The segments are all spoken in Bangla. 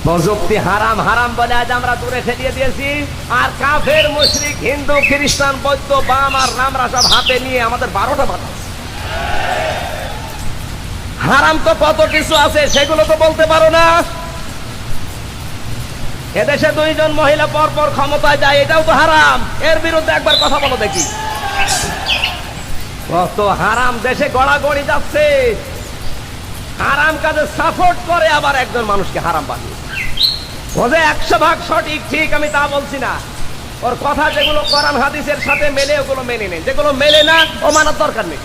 প্রযুক্তি হারাম হারাম বলে আজ আমরা দূরে ঠেলিয়ে দিয়েছি, আর কাফের মুশরিক হিন্দু খ্রিস্টান বৌদ্ধ বাম আর রামরা সব হাতে নিয়ে আমাদের 12টা বাতাস। হারাম তো কত কিছু আছে, সেগুলো তো বলতে পারো না। এদেশে 2 জন মহিলা পরপর ক্ষমতায় যায়, এটাও তো হারাম। এর বিরুদ্ধে একবার কথা বলো দেখি। কত হারাম দেশে গড়াগড়ি যাচ্ছে, হারাম কাজে সাপোর্ট করে আবার একজন মানুষকে হারাম বানিয়ে। ও যে 100% সঠিক ঠিক আমি তা বলছি না, ওর কথা যেগুলো কোরআন হাদিসের সাথে মেলে ওগুলো মেনে নেন, যেগুলো মেলে না ও মানার দরকার নেই।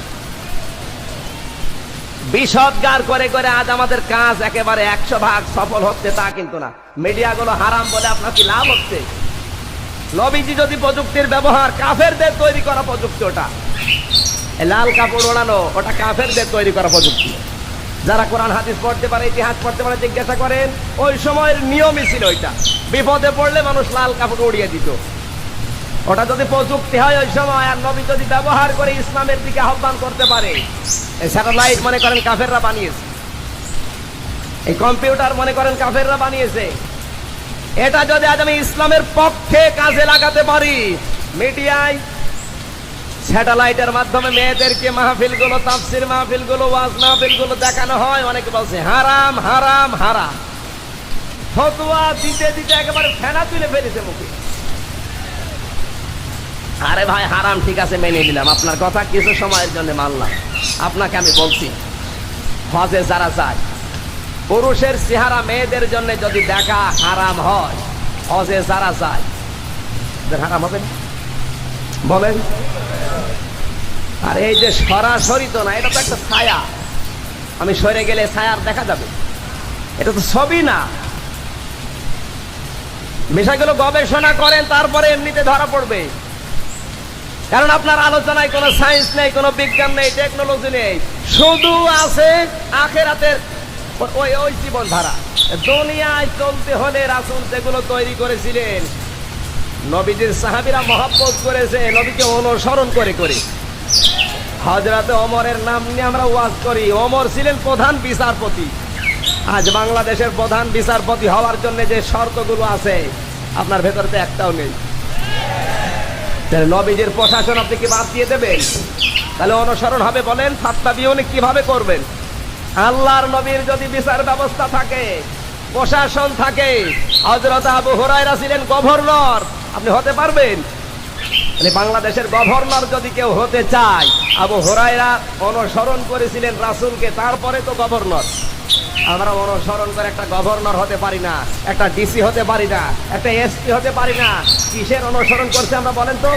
বিষদগার করে করে আজ আমাদের কাজ একেবারে 100% সফল হচ্ছে তা কিন্তু না। মিডিয়াগুলো হারাম বলে আপনার কি লাভ হচ্ছে? নবীজি যদি প্রযুক্তির ব্যবহার, কাফেরদের তৈরি করা প্রযুক্তি, ওটা লাল কাপড় ওড়ানো, ওটা কাফেরদের তৈরি করা প্রযুক্তি। যারা কোরআন হাদিস পড়তে পারে, ইতিহাস পড়তে পারে, জিজ্ঞাসা করেন, ওই সময়ের নিয়মই ছিল ওইটা। বিপদে পড়লে মানুষ লাল কাপড় উড়িয়ে দিত। ওটা যদি প্রযুক্তি হয় ওই সময়, আর নবী যদি ব্যবহার করে ইসলামের দিকে আহ্বান করতে পারে। এই স্যাটেলাইট মনে করেন কাফেররা বানিয়েছে, এই কম্পিউটার মনে করেন কাফেররা বানিয়েছে। এটা যদি আজ আমি ইসলামের পক্ষে কাজে লাগাতে পারি, মিডিয়ায় স্যাটেলাইটের মাধ্যমে মেয়েদেরকে মাহফিলগুলো, তাফসির মাহফিলগুলো, ওয়াজ মাহফিলগুলো দেখানো হয়, অনেকে বলছে হারাম হারাম হারাম। ফতোয়া দিতে দিতে একেবারে ফেনা তুলে ফেলেছে মুখে। আরে ভাই হারাম ঠিক আছে মেনে নিলাম, আপনার কথা কিছু সময়ের জন্য মানলাম। আপনাকে আমি বলছি, হজে যারা যায়, পুরুষের চেহারা মেয়েদের জন্য যদি দেখা হারাম হয়, হজে যারা যায় হারাম হবে না? বলেন। আর এই যে সরাসরি তো না, এটা তো একটা ছায়া, আমি সরে গেলে ছায়ার দেখা যাবে, এটা তো ছবি না। বিষয়গুলো গবেষণা করেন, তারপরে এমনিতে ধরা পড়বে। কারণ আপনার আলোচনায় কোনো সায়েন্স নেই, কোনো বিজ্ঞান নেই, টেকনোলজি নেই, শুধু আছে আখিরাতের ওই জীবন ধারা। দুনিয়ায় চলতে হলে রাসূল যেগুলো তৈরি করেছিলেন, নবীজির সাহাবীরা মহব্বত করেছে নবীকে অনুসরণ করে করে। হযরত ওমরের নাম নিয়ে আমরা ওয়াজ করি, ওমর ছিলেন প্রধান বিচারপতি। আজ বাংলাদেশের প্রধান বিচারপতি হওয়ার জন্য যে শর্তগুলো আছে, আপনার ভেতরে তো একটাও নেই। নবীজির প্রশাসন আপনি কি বাদ দিয়ে দেবেন? তাহলে অনুসরণ হবে বলেন? ফাত্তাবিউন কিভাবে করবেন? আল্লাহর নবীর যদি বিচার ব্যবস্থা থাকে, প্রশাসন থাকে, হযরত আবু হুরায়রা ছিলেন গভর্নর, আপনি হতে পারবেন? মানে বাংলাদেশের গভর্নর যদি কেউ হতে চায়, আবু হুরায়রা অনুসরণ করেছিলেন রাসূলকে, তারপরে তো গভর্নর। আমরা অনুসরণ করে একটা গভর্নর হতে পারি না, একটা ডিসি হতে পারি না, একটা এসপি হতে পারি না। কিসের অনুসরণ করছে আমরা বলেন তো?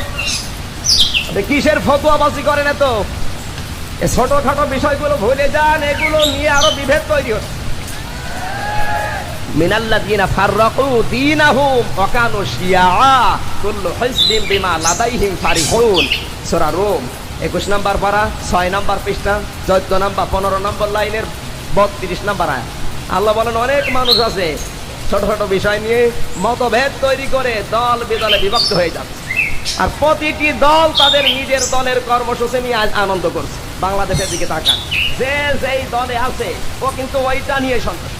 কিসের ফতোয়াবাজি করেন? তো ছোটখাটো বিষয়গুলো ভুলে যান, এগুলো নিয়ে আরো বিভেদ তৈরি হচ্ছে। মিনাল্লাযীনা ফাররাকু দীনাহুম ওয়া কানু শিয়াআ কুল্লু হিজবিন বিমা লাদাইহিম ফারিহুন। সূরা রূম 21 নম্বর পারা 6 নম্বর পৃষ্ঠা 14 নম্বর 15 নম্বর লাইনের 32 নম্বর আয়াত। আল্লাহ বলেন, অনেক মানুষ আছে ছোট ছোট বিষয় নিয়ে মতভেদ তৈরি করে দল বিদলে বিভক্ত হয়ে যাচ্ছে, আর প্রতিটি দল তাদের নিজের দলের কর্মসূচি নিয়ে আজ আনন্দ করছে। বাংলাদেশের দিকে তাকান, যে যেই দলে আছে ও কিন্তু ওইটা নিয়ে সন্তুষ্ট।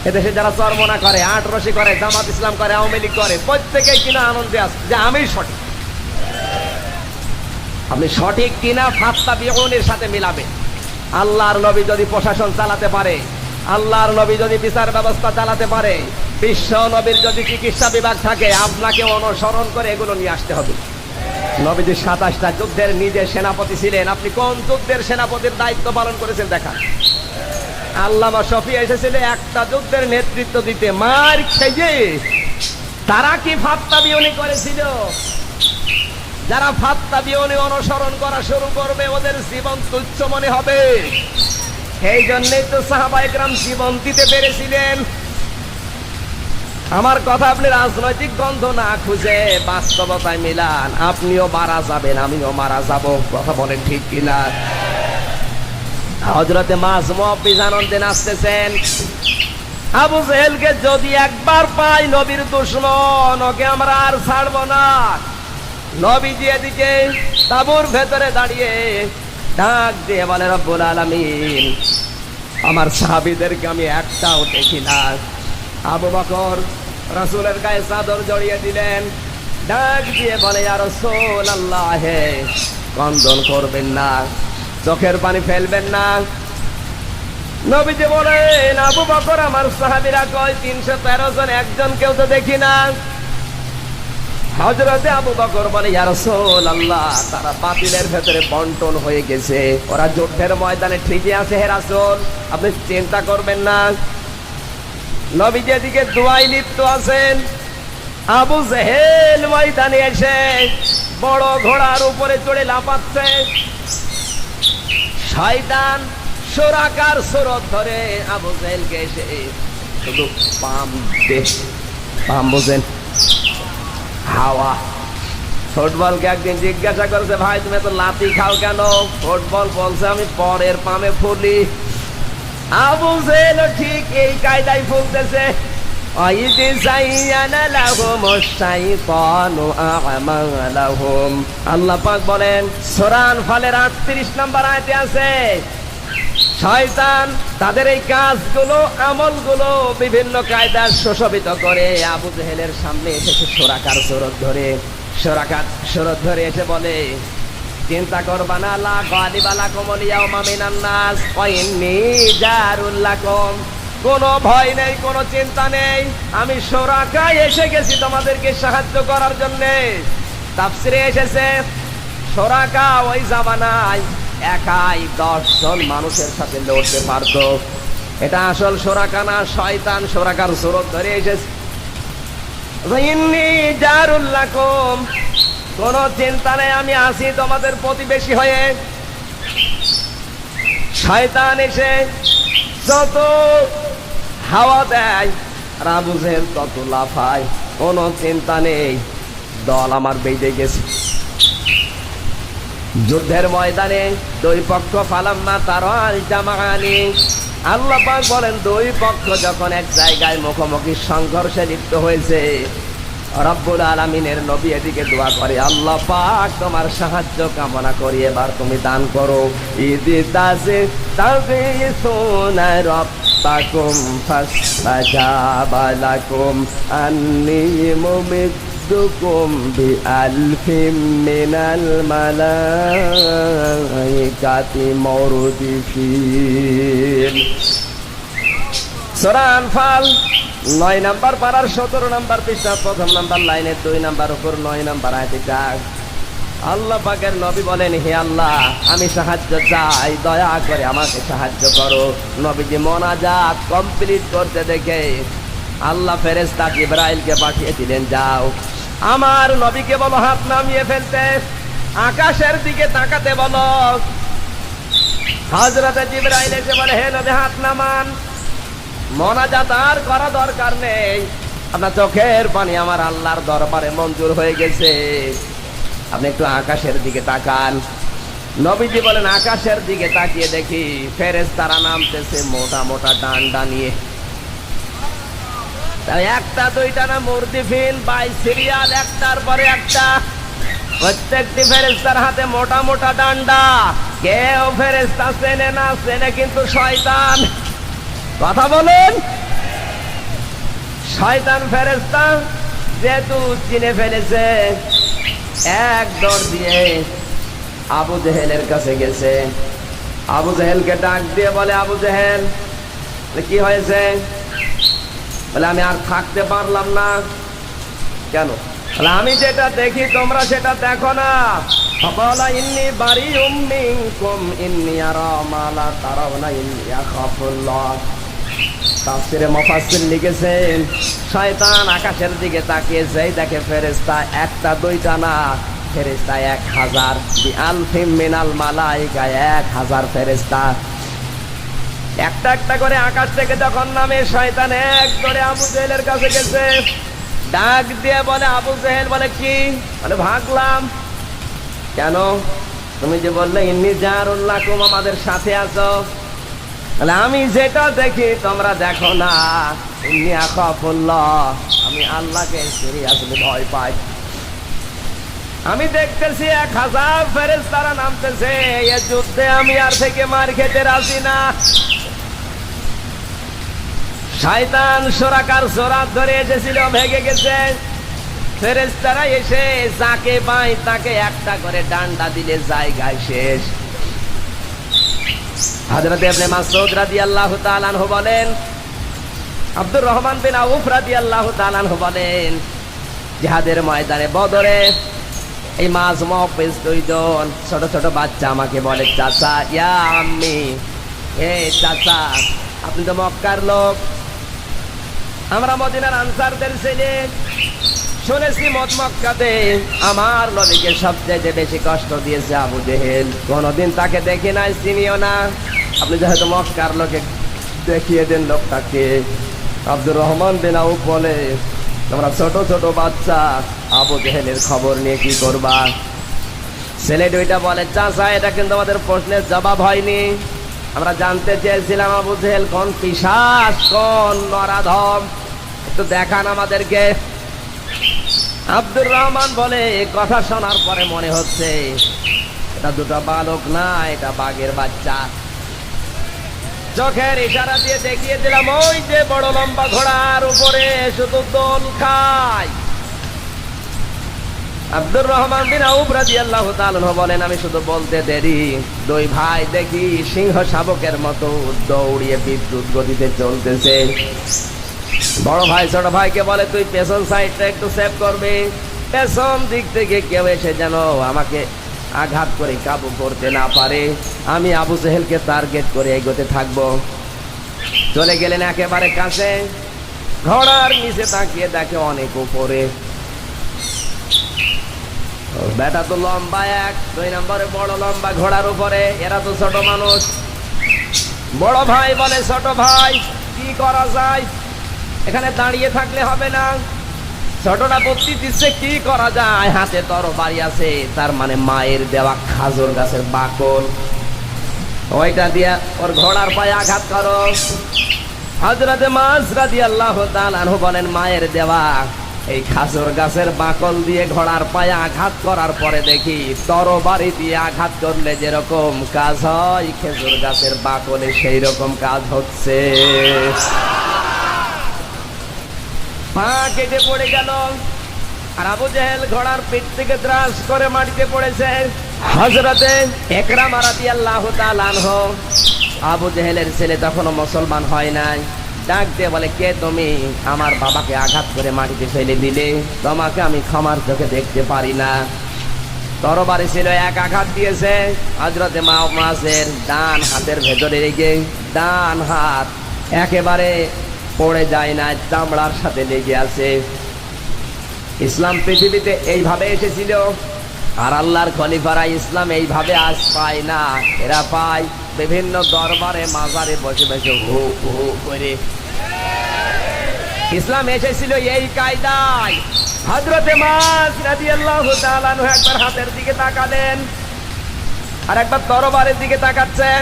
এদেশে যারা চরমনা করে, আটরশি করে, জামাত ইসলাম করে, আওয়ামী লীগ করে, প্রত্যেকেই কিনা আনন্দে আছে যে আমি সঠিক। আপনি সঠিক কিনা ফাত্তাবিউনের সাথে মিলাবেন। আল্লাহর নবী যদি প্রশাসন চালাতে পারে, আল্লাহর নবী যদি বিচার ব্যবস্থা চালাতে পারে, বিশ্ব নবীর যদি চিকিৎসা বিভাগ থাকে, আপনাকে অনুসরণ করে এগুলো নিয়ে আসতে হবে। নবীজি 27টা যুদ্ধের নিজে সেনাপতি ছিলেন, আপনি কোন যুদ্ধের সেনাপতির দায়িত্ব পালন করেছেন দেখান। আল্লামা শফি এসেছিল একটা যুদ্ধের নেতৃত্ব দিতে, মার খেয়ে। তারা কি ফাত্তাবিউনি করেছিল? যারা ফাত্তাবিউনি অনুসরণ করা শুরু করবে, ওদের জীবন তুচ্ছ মনে হবে। এই জন্যই তো সাহাবায়ে কেরাম জীবন দিতে পেরেছিলেন। আমার কথা আপনি রাজনৈতিক গন্ধ না খুঁজে বাস্তবতায় মিলান, আপনিও মারা যাবেন, আমিও মারা যাব। কথা বলেন ঠিক কিনা? হযরতে মাজমুহ বিজানন্দে নাচতেছেন। আবু জেহেলকে যদি একবার পাই, নবীর দুশমন, ওকে আমরা আর ছাড়ব না। নবীজি এদিকে তাঁবুর ভেতরে দাঁড়িয়ে ডাক দিয়ে বলে, রব্বুল আলামিন, আমার সাহাবীদেরকে আমি একটাও দেখি না, আবু বকর রাসূলের গায়ে চাদর জড়িয়ে দিলেন, ডাক দিয়ে বলে, ইয়া রাসূলুল্লাহ, ক্রন্দন করবেন না, চোখের পানি ফেলবেন না। নবীজি বলেন, আবু বকর, আমার সাহাবীরা কয় 313 জন, একজন কেউ তো দেখি না। হযরতে আবু বকর বলে, ইয়া রাসূলুল্লাহ, তারা বাতিলের ভেতরে বন্টন হয়ে গেছে, ওরা যুদ্ধের ময়দানে ঠিকই আছে হে রাসূল, আপনি চিন্তা করবেন না। নবীজি এদিকে দোয়ায় লিপ্ত আছেন। আবু জেহেল ময়দানে এসে বড় ঘোড়ার উপরে চড়ে লাফাচ্ছে। শয়তান সুরাকার সুরত ধরে আবু জেহেলকে এসে শুধু পাম বোঝেন, হাওয়া। ফুটবলকে একদিন জিজ্ঞাসা করেছে, ভাই তুমি এত লাথি খাও কেন? ফুটবল বলছে, আমি পরের পামে ফুলি। আবু জেহেল ঠিক এই কায়দায় ফুলতেছে। আল্লাহ পাক বলেন সূরা আনফালের 38 নম্বর আয়াতে আছে, শয়তান তাদের এই কাজগুলো, আমলগুলো বিভিন্ন কায়দায় সুশোভিত করে আবু জেহেলের সামনে এসে সুরাকার সুরত ধরে এসে বলে, চিন্তা করবা না, লা গালিবা লাকুম ইয়াউমা মিনান নাস ওয়া ইন্নী জারুল লাকুম, কোনো ভয় নেই, কোনো চিন্তা নেই, আমি সুরাকায় এসে গেছি তোমাদেরকে সাহায্য করার জন্য। তাফসিরে এসেছে সুরাকা ওই জামানায় একাই 10 জন মানুষের সাথে লড়তে পারত। এটা আসল সুরাকা না, শয়তান সুরাকার সুরত ধরে এসেছে। ইন্নী জারুল লাকুম, কোনো চিন্তা নেই, আমি আছি তোমাদের প্রতিবেশী হয়ে। শয়তান এসে যত হাওয়া দেয় আর আবু জেহেল তত লাফায়, কোনো চিন্তা নেই, দল আমার বেঁধে গেছে। যুদ্ধের ময়দানে দুই পক্ষ ফালাম্মা তারাল জামাআনি, আল্লাহ পাক বলেন দুই পক্ষ যখন এক জায়গায় মুখোমুখি সংঘর্ষে লিপ্ত হয়েছে, রব্বুল আলামিনের নবী এদিকে দোয়া করে, আল্লাহ পাক তোমার সাহায্য কামনা করি, এবার তুমি দান করো। ইদিতাসে তাগিসুনা রাব্বাকুম ফাসতাজাবা লাকুম আন্নী মুমিদ্দুকুম বিআলফিম মিনাল মালাইকাতি মুরদিফিন। সূরা আনফাল 9 নম্বর পারার 17 নম্বর পৃষ্ঠা, 1ম নম্বর লাইনে 2 নম্বর উপর 9 নম্বর আয়াতে আল্লাহ পাকের নবী বলেন, হে আল্লাহ, আমি সাহায্য চাই, দয়া করে আমাকে সাহায্য করো। নবীজি মোনাজাত কমপ্লিট করতে দেখে আল্লাহ ফেরেশতা জিবরাইলকে পাঠিয়ে দিলেন, যাও আমার নবীকে বলো হাত নামিয়ে ফেলতে, আকাশের দিকে তাকাতে বলো। হযরতে জিবরাইল এসে বলে, হে নবী হাত নামান, মোনাজাত আর করা দরকার নেই, আপনার চোখের পানি আমার আল্লাহর দরবারে মঞ্জুর হয়ে গেছে, আপনি একটু আকাশের দিকে তাকান। নবীজি বলেন, আকাশের দিকে তাকিয়ে দেখি ফেরেশতারা নামতেছে মোটা মোটা ডান্ডা নিয়ে, একটা দুইটা না, মুরদিফিন বাই সিরিয়াল, একটার পরে একটা, প্রত্যেকটি ফেরেশতার হাতে মোটা মোটা ডান্ডা। কেউ ফেরেশতা চেনে না, চেনে কিন্তু শয়তান। কথা বলেন, শয়তান ফেরেশতা যেহেতু চিনে ফেলেছে, এক দৌড় দিয়ে আবু জেহেলের কাছে গেছে। আবু জেহেলকে ডাক দিয়ে বলে, আবু জেহেল কি হয়েছে? বলে, আমি আর থাকতে পারলাম না। কেন? বলে, আমি যেটা দেখি তোমরা সেটা দেখো না। বলা, ইন্নী বারিউম মিনকুম ইন্নী আরা মা লা তারাউনা ইন্নী আখাফুল্লাহ। তাফসিরে মুফাসসির লিখেছেন, শয়তান আকাশের দিকে তাকিয়েছে, দেখে ফেরেশতা একটা দুইটা না, ফেরেশতা 1000, বিআলফিম মিনাল মালাইকা, 1000 ফেরেশতা একটা একটা করে আকাশ থেকে যখন নামে, শয়তান এক ধরে আবু জেহেলের কাছে গেছে, ডাক দিয়ে বলে, আবু জেহেল বলে, কি? বলে, ভাগলাম। কেন? তুমি যে বললে ইন্নী জারুল লাকুম, আমাদের সাথে আছো। বলে, আমি যেটা দেখি তোমরা দেখো না, ইন্নী আখাফুল্লাহ, আমি আল্লাহকে সিরিয়াসলি ভয় পাই। আমি দেখতেছি 1000 ফেরেশতারা নামতেছে, এই যুদ্ধে আমি আর থেকে মার খেতে রাজি না। শয়তান সোরাকার সোরাত ধরে এসেছিল, ভেঙে গেছে। ফেরেশতারা এসে যাকে পায় তাকে একটা করে ডান্ডা দিলে জায়গায় শেষ। হযরত ইবনে মাসউদ রাদিয়াল্লাহু তাআলা আনহু বলেন, আব্দুর রহমান বিন আউফ রাদিয়াল্লাহু তাআলা আনহু বলেন, জিহাদের ময়দানে বদরে এই মাঝ মহফিজ দুইজন ছোট ছোট বাচ্চা আমাকে বলে, চাচা, ইয়া আম্মি, এ চাচা, আপনি তো মক্কার লোক, আমরা মদিনার আনসারদের ছেলে, শুনেছি মক্কাতে আমার নবীকে সবচেয়ে বেশি কষ্ট দিয়েছে আবু জেহেল, কোনদিন তাকে দেখি নাই, চিনিও না, আপনি যেহেতু মক্কার লোকে দেখিয়ে দেন লোকটাকে। আব্দুর রহমান বিন আউফ বলে, তোমরা ছোট ছোট বাচ্চা, আবু জেহেলের খবর নিয়ে কি করবা? ছেলে দুইটা বলে, চাচা, এটা কিন্তু আমাদের প্রশ্নের জবাব হয়নি, আমরা জানতে চেয়েছিলাম আবু জেহেল কোন পিশাচ, কোন নরাধম, একটু দেখান আমাদেরকে। আব্দুর রহমান বলে, কথা শোনার পরে মনে হচ্ছে এটা দুটো বালক না, এটা বাঘের বাচ্চা। চোখের ইশারা দিয়ে দেখিয়ে দিলাম, ওই যে বড় লম্বা ঘোড়ার উপরে শুধু দোল খায়। আব্দুর রহমান বিন আউফ রাদিয়াল্লাহু তাআলা বলেন, আমি শুধু বলতে দেরি, দুই ভাই দেখি সিংহ শাবকের মতো দৌড়িয়ে বিদ্যুৎ গতিতে চলতেছে। বড় ভাই ছোট ভাইকে বলে, তুই পেছন সাইডটা একটু সেভ করবি, পেছন দিক থেকে কেউ এসে যেন আমাকে আঘাত করে কাবু করতে না পারে, আমি আবু জেহেলকে টার্গেট করে এগোতে থাকবো। চলে গেলেন একেবারে কাছে, ঘোড়ার নিচে তাকিয়ে দেখে অনেক উপরে, বেটা তো লম্বা এক, 2 নম্বরে বড় লম্বা ঘোড়ার উপরে, এরা তো ছোট মানুষ। বড় ভাই বলে, ছোট ভাই, কি করা যায়, এখানে দাঁড়িয়ে থাকলে হবে না। ছোটটা বুদ্ধি দিচ্ছে, কি করা যায়, হাতে তরবারি আছে, তার মানে মায়ের দেওয়া খাজুর গাছের বাকল, ওইটা দিয়া ওর ঘোড়ার পায়ে আঘাত করো। হযরত মাস রাদিয়াল্লাহু তাআলা আনহু বলেন, মায়ের দেওয়া এই খাজুর গাছের বাকল দিয়ে ঘোড়ার পায়ে আঘাত করার পরে দেখি তরবারি দিয়ে আঘাত করলে যেরকম কাজ হয়, খেজুর গাছের বাকলে সেই রকম কাজ হচ্ছে। পা কেটে পড়ে গেল, আর আবু জেহেল ঘোড়ার পিঠ থেকে দ্রাস করে মাটিতে পড়েছে। হযরতে ইকরামা রাদিয়াল্লাহু তাআলা আনহু, আবু জেহেলের ছেলে তখনও মুসলমান হয় নাই, ডাক দিয়ে বলে, কে তুমি? আমার বাবাকে আঘাত করে মাটিতে ফেলে দিলে, তোমাকে আমি ক্ষমার চোখে দেখতে পারি না। তরবারি ছিল, এক আঘাত দিয়েছে হযরতে মাসের ডান হাতের ভেতরে রেখে, ডান হাত একেবারে পড়ে যায় না, চামড়ার সাথে লেগে আছে। ইসলাম পৃথিবীতে এইভাবে এসেছিল, আর আল্লাহর খলিফারা ইসলাম এইভাবে আজ পায় না, এরা পায় বিভিন্ন দরবারে মাজারে বসে বসে হু হু করে। ইসলাম এসেছিল এই কায়দায়। হযরতে মাস রাদিয়াল্লাহু তাআলা আনহু একবার হাতের দিকে তাকালেন, আর একবার তরবারির দিকে তাকাচ্ছেন।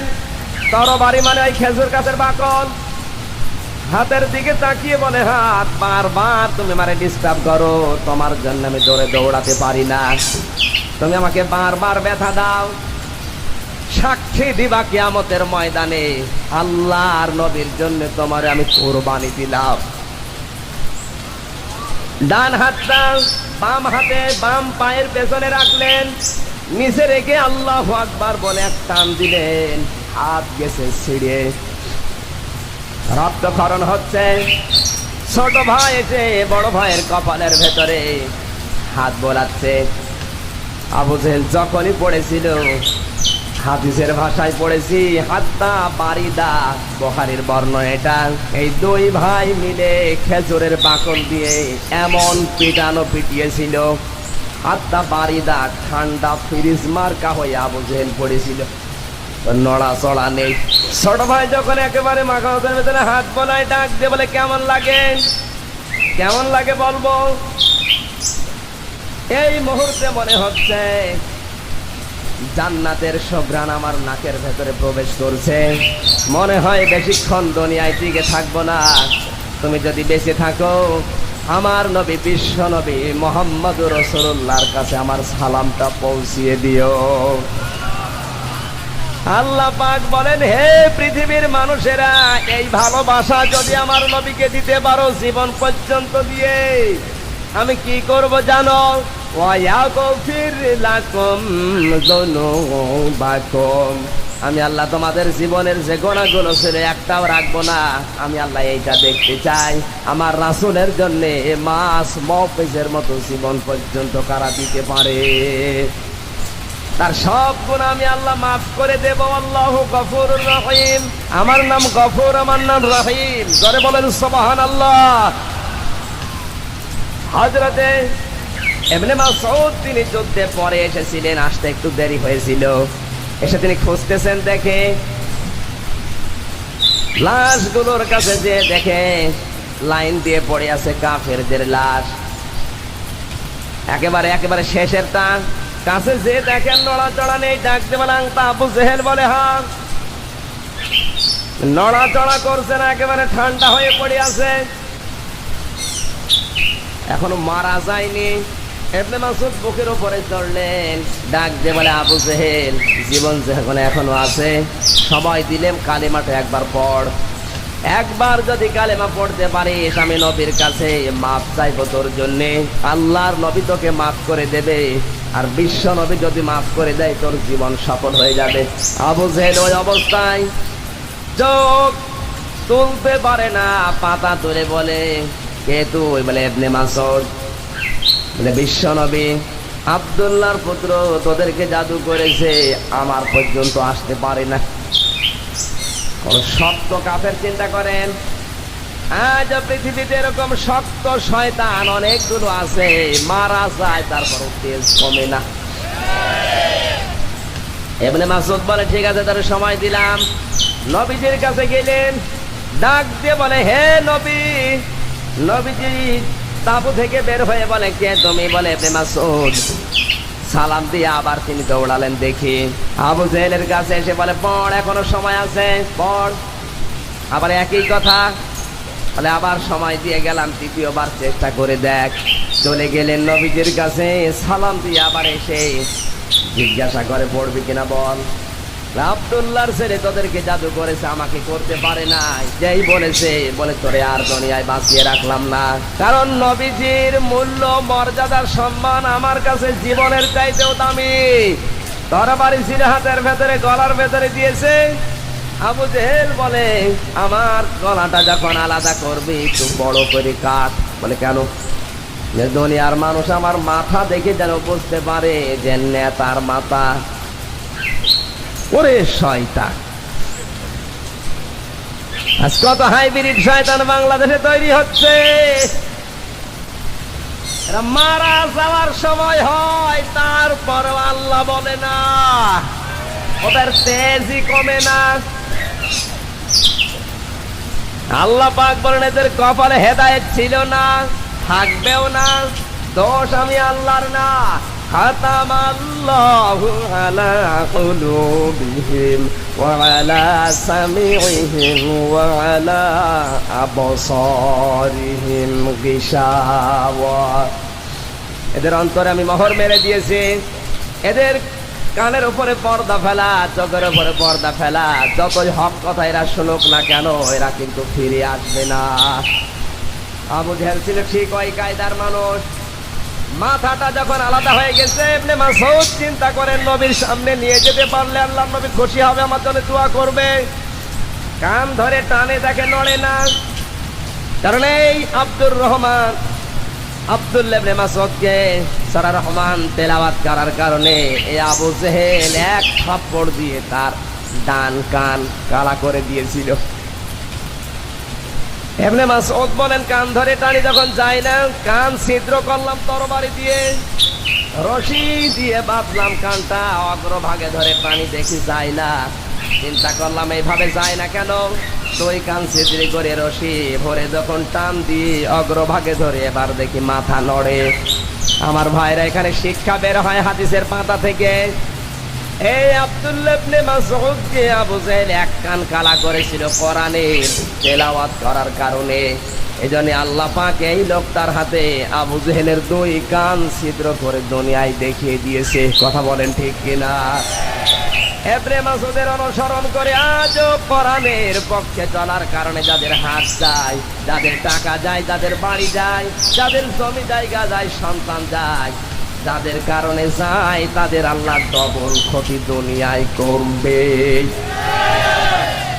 তরবারি মানে ওই খেজুর গাছের বাকল। হাতের দিকে তাকিয়ে বলে, হাত, বারবার তুমি আমারে ডিস্টার্ব করো, তোমার জন্য আমি দৌড়াতে পারি না, তুমি আমাকে বারবার ব্যথা দাও, সাক্ষী দিবা কিয়ামতের ময়দানে, আল্লাহর নবীর জন্য তোমার আমি কুরবানি দিলাম। ডান হাতটা বাম হাতে বাম পায়ের পেছনে রাখলেন, নিচে রেখে আল্লাহু আকবার বলে এক টান দিলেন, হাত গেছে ছিঁড়ে, রক্তক্ষরণ হচ্ছে। ছোট ভাই এসে বড় ভাইয়ের কপালের ভেতরে হাত বোলাচ্ছে। আবু জেহেল যখনই পড়েছিল, হাদিসের ভাষায় পড়েছি, হাত্তা বারিদা, বুখারীর বর্ণনা এটা, এই দুই ভাই মিলে খেজুরের বাকল দিয়ে এমন পিটানো পিটিয়েছিল, হাত্তা বারিদা, ঠান্ডা ফ্রিজ মার্কা হয়ে আবু জেহেল পড়েছিল, নড়াচড়া নেই। ছোট ভাই যখন একেবারে মাথা ভেতরে হাত বোলায়, ডাক দিয়ে বলে, কেমন লাগে, কেমন লাগে বলবো? এই মুহূর্তে মনে হচ্ছে জান্নাতের সুঘ্রাণ আমার নাকের ভেতরে প্রবেশ করছে, মনে হয় বেশিক্ষণ দুনিয়ায় টিকে থাকবো না, তুমি যদি বেঁচে থাকো আমার নবী, বিশ্ব নবী মুহাম্মদুর রাসূলুল্লাহর কাছে আমার সালামটা পৌঁছিয়ে দিও। আল্লাহ পাক বলেন, হে পৃথিবীর মানুষেরা, এই ভালোবাসা যদি আমার নবীকে দিতে পারো জীবন পর্যন্ত দিয়ে, আমি কি করব জানো? ওয়ায়াগফির লাকুম যুনুবাকুম, আমি আল্লাহ তোমাদের জীবনের যে গুনাহগুলো ছিল একটাও রাখবো না। আমি আল্লাহ এইটা দেখতে চাই, আমার রাসূলের জন্য মাস মফিজের মতো জীবন পর্যন্ত কারা দিতে পারে। তার সব গুনাহ আমি আল্লাহ মাফ করে দেব। আল্লাহু গফুরুর রহিম, আমার নাম গফুর, আমার নাম রহিম। জোরে বলেন সুবহানাল্লাহ। হযরতে ইবনে মাসউদ তিনি যুদ্ধে পরে এসেছিলেন, আসতে একটু দেরি হয়েছিল। এসে তিনি খুঁজতেছেন, দেখে লাশগুলোর কাছে যে দেখে লাইন দিয়ে পড়ে আছে কাফেরদের লাশ, একেবারে শেষের টান কাছে যে দেখেন নড়াচড়া নেই। ডাকতে বলেন আবু জেহেল, বলে হ্যাঁ, নড়াচড়া করছে না, একেবারে ঠান্ডা হয়ে পড়ে আছে, এখনো মারা যায়নি। ইবনে মাসউদ বুকের উপরে চড়লেন, ডাক দিয়ে বলে আবু জেহেল, জীবন যখন এখনো আছে, সময় দিলেন, কালেমাটা একবার পড়। একবার যদি কালেমা পড়তে পারিস, আমি নবীর কাছে মাফ চাইবো তোর জন্যে, আল্লাহর নবী তোকে মাফ করে দেবে, আর বিশ্ব নবী যদি মাফ করে দেয় তোর জীবন সফল হয়ে যাবে। আবু জেহেল ওই অবস্থায় চোখ তুলতে পারে না, পাতা তুলে বলে, কে তুই? বলে ইবনে মাসউদ। বলে বিশ্ব নবী, আব্দুল্লাহর পুত্র তোদেরকে জাদু করেছে, আমার পর্যন্ত আসতে পারে না। শক্ত কাফের, চিন্তা করেন আজ পৃথিবীতে এরকম শক্ত শয়তান অনেকগুলো আছে, মারা যায় তারপর তেজ কমে না। ইবনে মাসউদ বলে ঠিক আছে, তার সময় দিলাম। নবীজির কাছে গেলেন, ডাক দিয়ে বলে, হে নবী। নবীজি তাঁবু থেকে বের হয়ে বলে, কে তুমি? বলে ইবনে মাসউদ। সালাম দিয়ে আবার তিনি দৌড়ালেন। দেখি আবু জেহেলের কাছে এসে বলে, পড়, এখনো সময় আছে, পড়। আবার একই কথা বলে, আবার সময় দিয়ে গেলাম, তৃতীয়বার চেষ্টা করে দেখ। চলে গেলেন নবীজির কাছে, সালাম দিয়ে আবার এসে জিজ্ঞাসা করে, পড়বি কিনা বল। আব্দুল্লাহর ছেলে তোদেরকে জাদু করেছে, আমাকে করতে পারে নাই। যেই বলেছে, বলে তোরে আর দুনিয়ায় বাঁচিয়ে রাখলাম না, কারণ নবীজির মূল্য, মর্যাদার, সম্মান আমার কাছে জীবনের চাইতেও দামি। তরবারি ছিল হাতের ভেতরে, গলার ভেতরে দিয়েছে। আবু জেহেল বলে, আমার গলাটা যখন আলাদা করবি একটু বড় করে কাট। বলে কেন? দুনিয়ার মানুষ আমার মাথা দেখে যেন বুঝতে পারে যে নেতার মাথা। ওরে শয়তান, আজ কত হাইব্রিড শয়তান বাংলাদেশে তৈরি হচ্ছে। মারা যাওয়ার সময় হয়, তারপরও আল্লাহ বলে না, ওদের তেজই কমে না। আল্লাহ পাক বলেন, এদের কপালে হেদায়েত ছিল না, থাকবেও না। দোষ আমি আল্লাহর না। খাতামাল্লাহু আলা কুলুবিহিম ওয়া আলা সামিইহিম ওয়া আলা আবসারিহিম গিশাওয়া। এদের অন্তরে আমি মোহর মেরে দিয়েছি। এদের কানের উপরে পর্দা ফেলা, চোখের উপরে পর্দা ফেলা। যতই হক কথা এরা শুনুক না কেন, এরা কিন্তু ফিরে আসবে না। আবু জেহেল ছিল ঠিক ওই কায়দার মানুষ। মাথাটা যখন আলাদা হয়ে গেছে, ইবনে মাসউদ চিন্তা করেন, নবীর সামনে নিয়ে যেতে পারলে আল্লাহর নবী খুশি হবে, আমার জন্য দোয়া করবে। কান ধরে টানে, দেখে নড়ে না। কারণ এই আব্দুল্লাহ ইবনে মাসউদকে সূরা রহমান তেলাওয়াত করার কারণে এই আবু জেহেল এক থাপ্পড় দিয়ে তার ডান কান কালা করে দিয়েছিল। ইবনে মাসউদ বলেন, কান ধরে টানি যখন যায় না, কান ছিদ্র করলাম তরবারি দিয়ে, রশি দিয়ে বাঁধলাম কানটা, অগ্রভাগে ধরে টানি, দেখি যায় না। চিন্তা করলাম এইভাবে যায় না কেন, দুই কান ছিদ্র করে রশি ভরে যখন টান দিয়ে অগ্রভাগে ধরে, এবার দেখি মাথা নড়ে। আমার ভাইরা, এখানে শিক্ষা বের হয় হাদিসের পাতা থেকে। এই আব্দুল্লাহ ইবনে মাসউদকে আবু জেহেল এক কান কালা করেছিল কোরআনের তেলাওয়াত করার কারণে। এজন্য আল্লাহ পাক এই লোকটার হাতে আবু জেহেলের দুই কান ছিদ্র করে দুনিয়ায় দেখিয়ে দিয়েছে। কথা বলেন ঠিক কিনা? ইবনে মাসউদের অনুসরণ করে আজও কোরআনের পক্ষে চলার কারণে যাদের হাত যায়, যাদের টাকা যায়, যাদের বাড়ি যায়, যাদের জমি জায়গা যায়, সন্তান যায়, যাদের কারণে যায়, তাদের আল্লাহ ডবল ক্ষতি দুনিয়ায় করবে।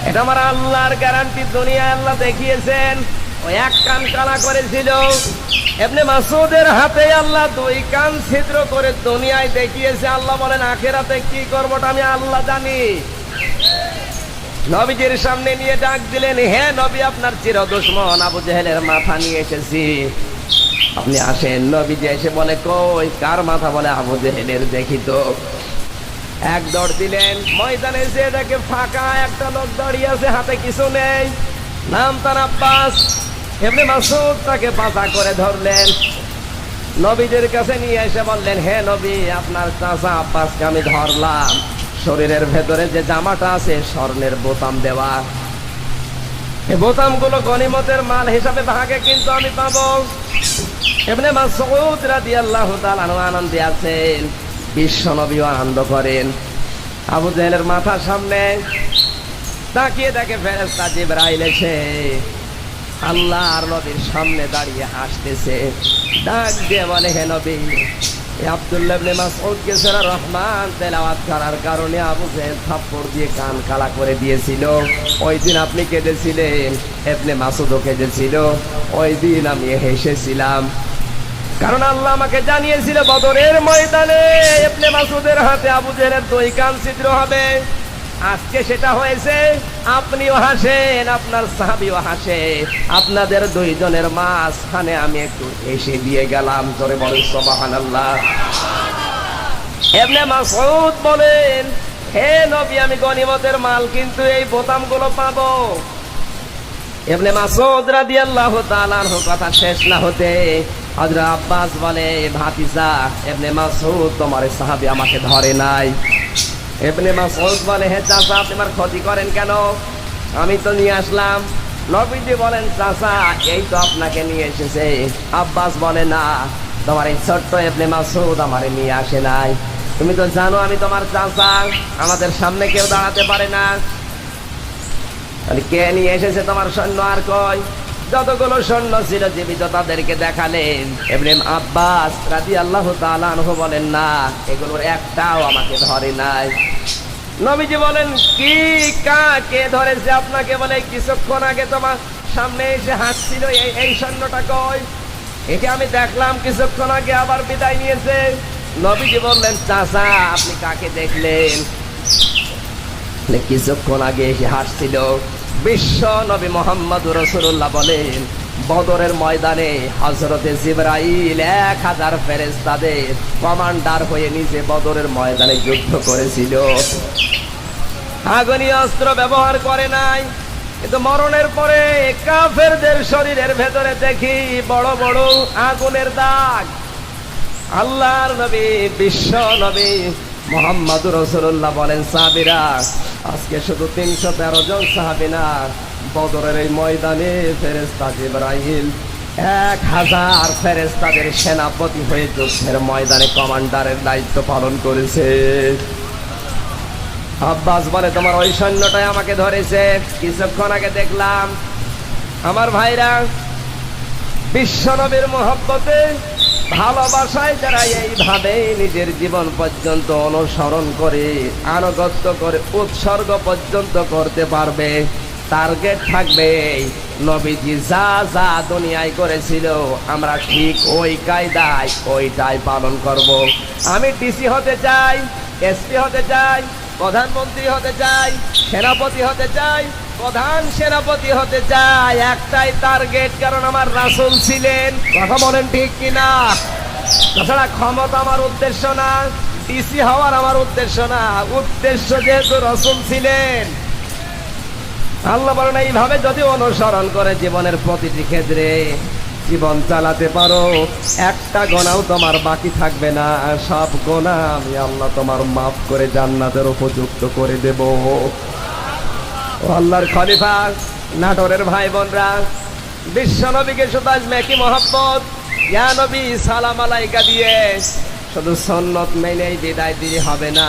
এটা আমার আল্লাহর গ্যারান্টি। দুনিয়ায় আল্লাহ দেখিয়েছেন। ওই এক কান কালা করেছিল ইবনে মাসউদের হাতে আল্লাহ দুই কান ছিদ্র করে দুনিয়ায় দেখিয়েছে। আল্লাহ বলেন আখিরাতে কি করবো আমি আল্লাহ জানি। নবীজির সামনে নিয়ে ডাক দিলেন, হে নবী, আপনার চির দুশমন আবু জেহেলের মাথা নিয়ে এসেছি, আপনি আসেন। নবীজি এসে বলে, কই কার মাথা? বলে আবু জেহেলের। দেখি তো। এক দৌড় দিলেন, ময়দানে যে দেখে ফাঁকা, একটা লোক দাঁড়িয়ে আছে, হাতে কিছু নেই, নাম তার আব্বাস। ইবনে মাসউদ তাকে পাতা করে ধরলেন, নবীজির কাছে নিয়ে এসে বললেন, হে নবী, আপনার চাচা আব্বাসকে আমি ধরলাম, শরীরের ভেতরে যে জামাটা আছে স্বর্ণের বোতাম দেওয়া, এই বোতামগুলো গনিমতের মাল হিসাবে ভাগে কিন্তু আমি পাবো। ইবনে মাসউদ রাদিয়াল্লাহু তাআলা আনন্দে আছেন, বিশ্ব নবীও আনন্দ করেন। আবু জেহেলের মাথার সামনে তাকিয়ে দেখে ফেরেশতা জিবরাইল এসে আল্লাহর নবীর সামনে দাঁড়িয়ে হাসতেছে। ডাক দিয়ে বলে, হে নবী, আব্দুল্লাহ ইবনে মাসউদকে সূরা রহমান তেলাওয়াত করার কারণে আবু জেহেল থাপ্পড় দিয়ে কান কালা করে দিয়েছিল। ওই দিন আপনি কেঁদেছিলেন, ইবনে মাসউদও কেঁদেছিল। ওই দিন আমি হেসেছিলাম, কারণ আল্লাহ আমাকে জানিয়েছিল বদরের ময়দানে ইবনে মাসউদের হাতে আবু জেহেলের দুই কান ছিদ্র হবে। আজকে সেটা হয়েছে। আপনিও হাসেন, আপনার সাহাবীও হাসে, আপনাদের দুইজনের মাঝখানে আমি একটু হেসে দিয়ে গেলাম। জোরে বলেন সুবহানাল্লাহ। ইবনে মাসউদ বলেন, হে নবী, আমি গনিমতের মাল কিন্তু এই বোতামগুলো পাবো। ইবনে মাসউদ রাদিয়াল্লাহু তাআলা আনহু কথা শেষ না হতে হযরত আব্বাস বলে, ভাতিজা ইবনে মাসউদ তোমার সাহাবী আমাকে ধরে নাই। ইবনে মাসউদ বলে, হে চাচা, আপনি আমার ক্ষতি করেন কেন? আমি তো নিয়ে আসলাম। নবীজি বলেন, চাচা এই তো আপনাকে নিয়ে এসেছে। আব্বাস বলে, না, তোমার এই ছোট্ট ইবনে মাসউদ আমারে নিয়ে আসে নাই। তুমি তো জানো আমি তোমার চাচা, আমাদের সামনে কেউ দাঁড়াতে পারে না। তাহলে কে নিয়ে এসেছে তোমার সৈন্য? আর কই? যতগুলো সৈন্য ছিল জীবিত তাদেরকে দেখালেন। ইবনে আব্বাস রাদিয়াল্লাহু তাআলা আনহু বলেন, না, এগুলোর একটাও আমাকে ধরে নাই। নবীজি বলেন, কি কে ধরেছে আপনাকে? বলে, কিছুক্ষণ আগে তোমার সামনে এসে হাঁটছিল এই সৈন্যটা কই? একে আমি দেখলাম কিছুক্ষণ আগে, আবার বিদায় নিয়েছে। নবীজি বললেন, চাচা আপনি কাকে দেখলেন? কিছুক্ষণ আগে এসে হাঁটছিল বিশ্ব নবী মুহাম্মদুর রাসূলুল্লাহ বলেন, বদরের ময়দানে হযরতে জিবরাইল 1000 ফেরেশতাদের কমান্ডার হয়ে নিজে বদরের ময়দানে যুদ্ধ করেছিল। আগুনি অস্ত্র ব্যবহার করে নাই, কিন্তু মরণের পরে কাফেরদের শরীরের ভেতরে দেখি বড় বড় আগুনের দাগ। আল্লাহর নবী বিশ্ব নবী মুহাম্মদুর রাসূলুল্লাহ বলেন, সাহাবীরা, আজকে শুধু 313 জন সাহাবী না, বদরের এই ময়দানে ফেরেশতা জিবরাইল 1000 ফেরেশতাদের সেনাপতি হয়ে যুদ্ধের ময়দানে কমান্ডারের দায়িত্ব পালন করেছে। আব্বাস বলে, তোমার ওই সৈন্যটাই আমাকে ধরেছে, কিছুক্ষণ আগে দেখলাম। আমার ভাইরা, বিশ্বনবীর মহব্বতে ভালোবাসায় যারা এইভাবে নিজের জীবন পর্যন্ত অনুসরণ করে, আনুগত্য করে, উৎসর্গ পর্যন্ত করতে পারবে, টার্গেট থাকবে নবীজি যা যা দুনিয়ায় করেছিল আমরা ঠিক ওই কায়দায় ওইটাই পালন করব। আমি ডিসি হতে চাই, এসপি হতে চাই, প্রধানমন্ত্রী হতে চাই, সেনাপতি হতে চাই, প্রধান সেনাপতি হতে চাই, একটাই টার্গেট, কারণ আমার রাসূল ছিলেন। কথা বলেন ঠিক কিনা? তাছাড়া ক্ষমতা আমার উদ্দেশ্য না, ডিসি হওয়ার আমার উদ্দেশ্য না, উদ্দেশ্য যেহেতু রাসূল ছিলেন। আল্লাহ বলেন, এইভাবে যদি অনুসরণ করে জীবনের প্রতিটি ক্ষেত্রে জীবন চালাতে পারো, একটা গোনাও তোমার বাকি থাকবে না, সব গোনা আমি আল্লাহ তোমার মাফ করে জান্নাতের উপযুক্ত করে দেব। আল্লাহর খলিফা, নাটোরের ভাই বোনরা, বিশ্ব নবীকে শুধু আজ মেকি মোহাম্মদ ইয়া নবী সালাম আলাইকা দিয়ে শুধু সুন্নত মেনেই বিদায় দিলে হবে না।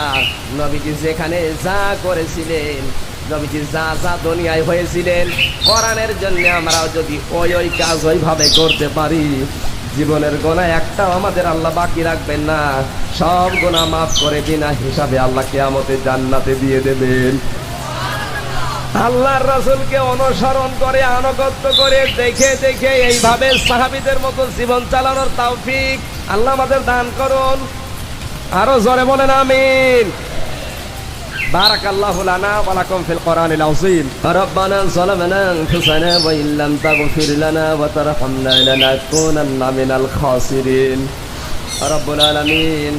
নবীজি যেখানে যা করেছিলেন, নবীজি যা যা দুনিয়ায় হয়েছিলেন, কোরআনের জন্য আমরাও যদি ওই কাজ ওইভাবে করতে পারি, জীবনের গোনা একটাও আমাদের আল্লাহ বাকি রাখবেন না। সব গোনা মাফ করে বিনা হিসাবে আল্লাহ কিয়ামতে জান্নাতে দিয়ে দেবেন। আল্লাহর রাসূলকে অনুসরণ করে, আনুগত্য করে, দেখে দেখে এইভাবে সাহাবীদের মতো জীবন চালানোর তৌফিক আল্লাহ আমাদের দান করুন। আরো জোরে বলেন আমিন। বারাকাল্লাহু লানা ওয়া লাকুম ফিল কোরআনিল আযীম। রব্বানা যালামনা আনফুসানা ওয়া ইল্লাম তাগফির লানা ওয়া তারহামনা লানাকুনান্না মিনাল খাসিরিন। রব্বুল আলামিন,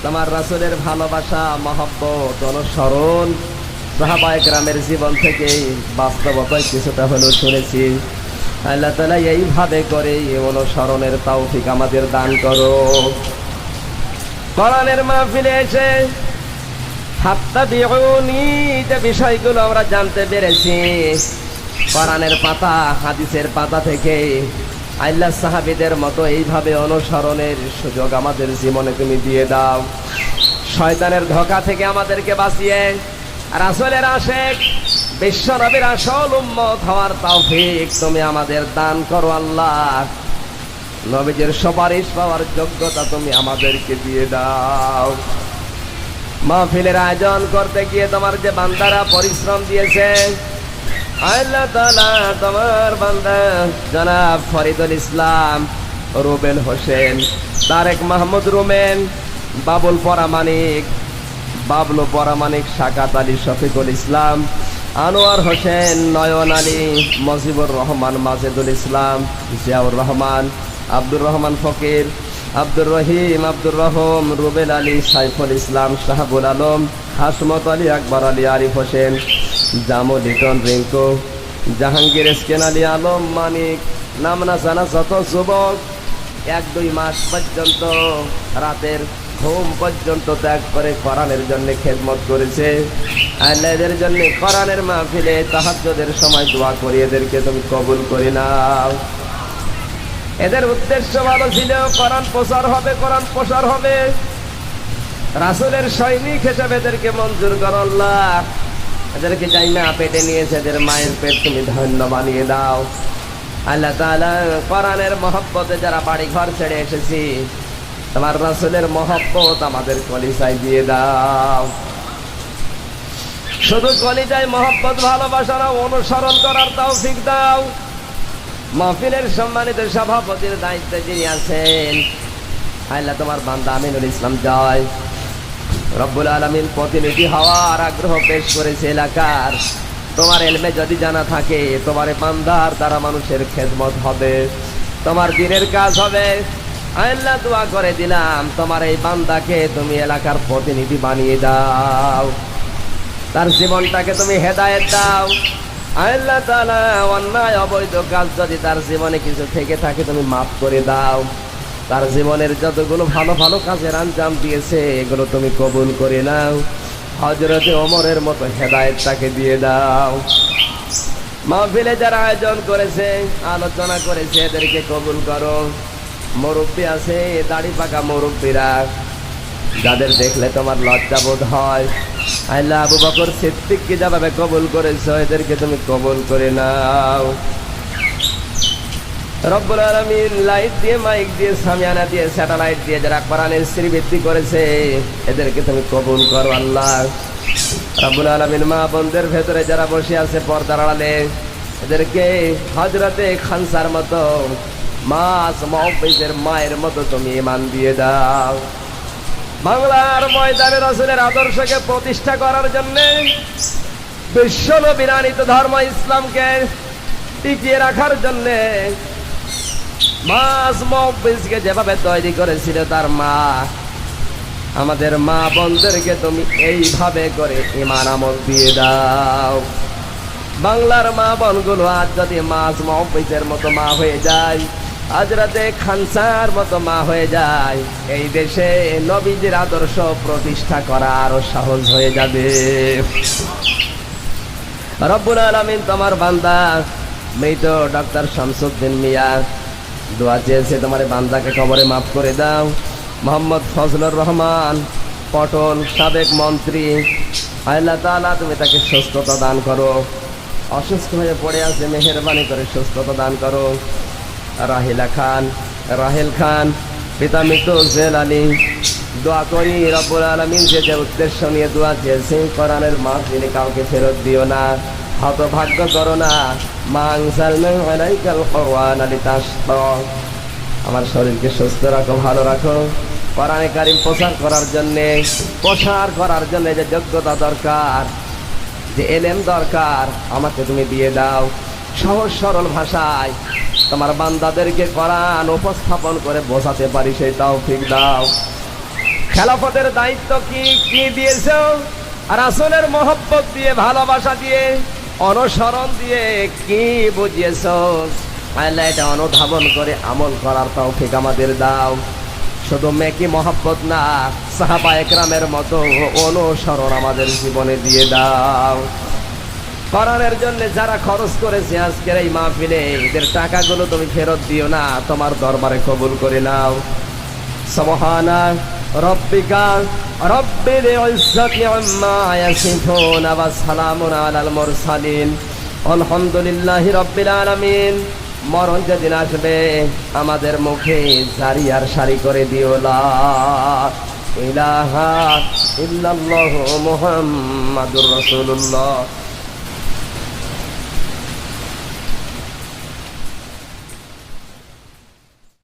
তোমার রাসূলের ভালোবাসা, মহব্বত, অনুসরণ সাহাবায়ে কেরামের জীবন থেকে বাস্তবতায় কিছুটা হলেও শুনেছি। আল্লাহ তাআলা এইভাবে করে অনুসরণের তৌফিক আমাদের দান করো। কোরআনের মাহফিলে এসে ফাত্তাবিউনি যে বিষয়গুলো আমরা জানতে পেরেছি, কোরআনের পাতা, হাদিসের পাতা থেকে আল্লাহ সাহাবীদের মতো এইভাবে অনুসরণের সুযোগ আমাদের জীবনে তুমি দিয়ে দাও। শয়তানের ধোঁকা থেকে আমাদেরকে বাঁচিয়ে রাসূলের আশিক, বিশ্ব নবীর আসল উম্মত হওয়ার তৌফিক তুমি আমাদের দান করো আল্লাহ। নবীজির সুপারিশ পাওয়ার যোগ্যতা তুমি আমাদেরকে দিয়ে দাও। মাহফিলের আয়োজন করতে গিয়ে তোমার যে বান্দারা পরিশ্রম দিয়েছে, আল্লাহ তাআলা তোমার বান্দা জনাব ফরিদুল ইসলাম, রুবেল হোসেন, তারেক মাহমুদ রুমেন, বাবুল পরামানিক, বাবলু পরামানিক, শাকাত আলী, শফিকুল ইসলাম, আনোয়ার হোসেন, নয়ন আলী, মজিবুর রহমান, মাজেদুল ইসলাম, জিয়াউর রহমান, আব্দুর রহমান ফকির, আব্দুর রহিম, আব্দুর রহম, রুবেল আলী, সাইফুল ইসলাম, শাহাবুল আলম, হাসমত আলী, আকবর আলী, আরিফ হোসেন, জামু, লিটন, রিঙ্কু, জাহাঙ্গীর, এসকেন আলী, আলম, মানিক, নামনা জানা যত যুবক 1-2 মাস পর্যন্ত রাতের ঘুম পর্যন্ত ত্যাগ করে কোরআনের জন্য খেদমত করেছে, আল্লাহ এদের জন্য কোরআনের মাহফিলে তাহাজ্জুদের সময় দোয়া করি, এদেরকে তুমি কবুল করে নাও। এদের উদ্দেশ্য ভালো ছিল, কোরআন প্রচার হবে, কোরআন প্রসার হবে। রাসূলের সৈনিক হিসেবে এদেরকে মঞ্জুর করো আল্লাহ। এদেরকে যাই না পেটে নিয়েছে, এদের মায়ের পেট তুমি ধন্য বানিয়ে দাও আল্লাহ তাআলা। কোরআনের মহব্বতে যারা বাড়ি ঘর ছেড়ে এসেছি, তোমার রাসূলের মহব্বত আমাদের কলিজায় দিয়ে দাও। শুধু কলিজায় মহব্বত, ভালোবাসা না, অনুসরণ করার তৌফিক দাও। মাহফিলের সম্মানিত সভাপতির দায়িত্বে যিনি আছেন, আল্লাহ তোমার বান্দা আমিনুল ইসলাম জয়, রব্বুল আলামিন প্রতিনিধি হওয়ার আগ্রহ পেশ করেছে এলাকার। তোমার এলমে যদি জানা থাকে, তোমার বান্দার দ্বারা মানুষের খেদমত হবে, তোমার দিনের কাজ হবে। আল্লাহ দোয়া করে দিলাম, তোমার এই বান্দাকে তুমি এলাকার প্রতিনিধি বানিয়ে দাও, তার জীবনটাকে তুমি হেদায়েত দাও আল্লাহ তাআলা। অন্যায় অবৈধ কাজ যদি তার জীবনে কিছু থেকে থাকে তুমি মাফ করে দাও। তার জীবনের যতগুলো ভালো ভালো কাজের আঞ্জাম দিয়েছে, এগুলো তুমি কবুল করে নাও। হযরতে ওমরের মতো হেদায়েত তাকে দিয়ে দাও। মাহফিলে যারা আয়োজন করেছে, আলোচনা করেছে, এদেরকে কবুল করো। মুরব্বী আছে, দাড়ি পাকা মুরব্বীরা, যাদের দেখলে তোমার লজ্জা বোধ হয়, আল্লাহ আবু বকর সিদ্দিককে যেভাবে কবুল করেছো, এদেরকে তুমি কবুল করে নাও। রব্বুল আলামিন লাইট দিয়ে, মাইক দিয়ে, সামিয়ানা দিয়ে, স্যাটেলাইট দিয়ে যারা কোরআনের শ্রীবৃদ্ধি করেছে, এদেরকে তুমি কবুল করো আল্লাহ। রব্বুল আলামিন মা বোনদের ভেতরে যারা বসে আছে পর্দার আড়ালে, এদেরকে হযরতে খানসার মতো, মাস মুহব্বিজের মায়ের মতো তুমি ঈমান দিয়ে দাও। বাংলার ময়দানে রাসূলের আদর্শকে প্রতিষ্ঠা করার জন্য, বিশ্ব নবীর আনিত ধর্ম ইসলামকে টিকিয়ে রাখার জন্য মাস মুহব্বিজকে যেভাবে তৈরি করেছিল তার মা, আমাদের মা বোনদেরকে তুমি এইভাবে করে ঈমান আমল দিয়ে দাও। বাংলার মা বোনগুলো আজ যদি মাস মুহব্বিজের মতো মা হয়ে যায়, হযরতে খানসার মতো মা হয়ে যায়, এই দেশে নবীজির আদর্শ প্রতিষ্ঠা করা আরো সহজ হয়ে যাবে। রব্বুল আলামিন তোমার বান্দা মৃত ডক্টর শামসুদ্দিন মিয়া দোয়া চেয়েছে, তোমার বান্দাকে কবরে মাফ করে দাও। মোহাম্মদ ফজলুর রহমান পটল সাবেক মন্ত্রী, আল্লাহ তাআলা তুমি তাকে সুস্থতা দান করো। অসুস্থ হয়ে পড়ে আছে, মেহেরবানি করে সুস্থতা দান করো। রাহেল খান পিতা মৃত জেল আলী, দোয়া করি রব্বুল আলামিন যে যে উদ্দেশ্য নিয়ে দোয়া চেয়েছে কোরআনের মাহফিলে কাউকে ফেরত দিও না, হতভাগ্য করো না। আমার শরীরকে সুস্থ রাখো, ভালো রাখো। কোরআনে কারিম প্রচার করার জন্য যে যোগ্যতা দরকার, যে এলেম দরকার, আমাকে তুমি দিয়ে দাও। সহজ সরল ভাষায় তোমার বান্দাদেরকে কোরআন উপস্থাপন করে বোঝাতে পারি সেই তৌফিক দাও। খেলাফতের দায়িত্ব কি কি দিয়েছো? রাসূলের মহব্বত দিয়ে, ভালোবাসা দিয়ে, অনুসরণ দিয়ে কি বুঝিয়েছো? আল্লাহ এটা অনুধাবন করে আমল করার তৌফিক আমাদের দাও। শুধু মেকি মহব্বত না, সাহাবা একরামের মতো অনুসরণ আমাদের জীবনে দিয়ে দাও। কোরআনের জন্য যারা খরচ করেছে আজকের এই মাহফিলে, এদের টাকাগুলো তুমি ফেরত দিও না, তোমার দরবারে কবুল করে নাও। সুবহানা রাব্বিকা রাব্বিল ইজ্জাতি আম্মা ইয়াসিফুন ওয়া সালামুন আলাল মুরসালিন আলহামদুলিল্লাহি রাব্বিল আলামিন। মরণ যেদিন আসবে আমাদের মুখে জারি আর সারি করে দিও লা ইলাহা ইল্লাল্লাহু মুহাম্মাদুর রাসূলুল্লাহ।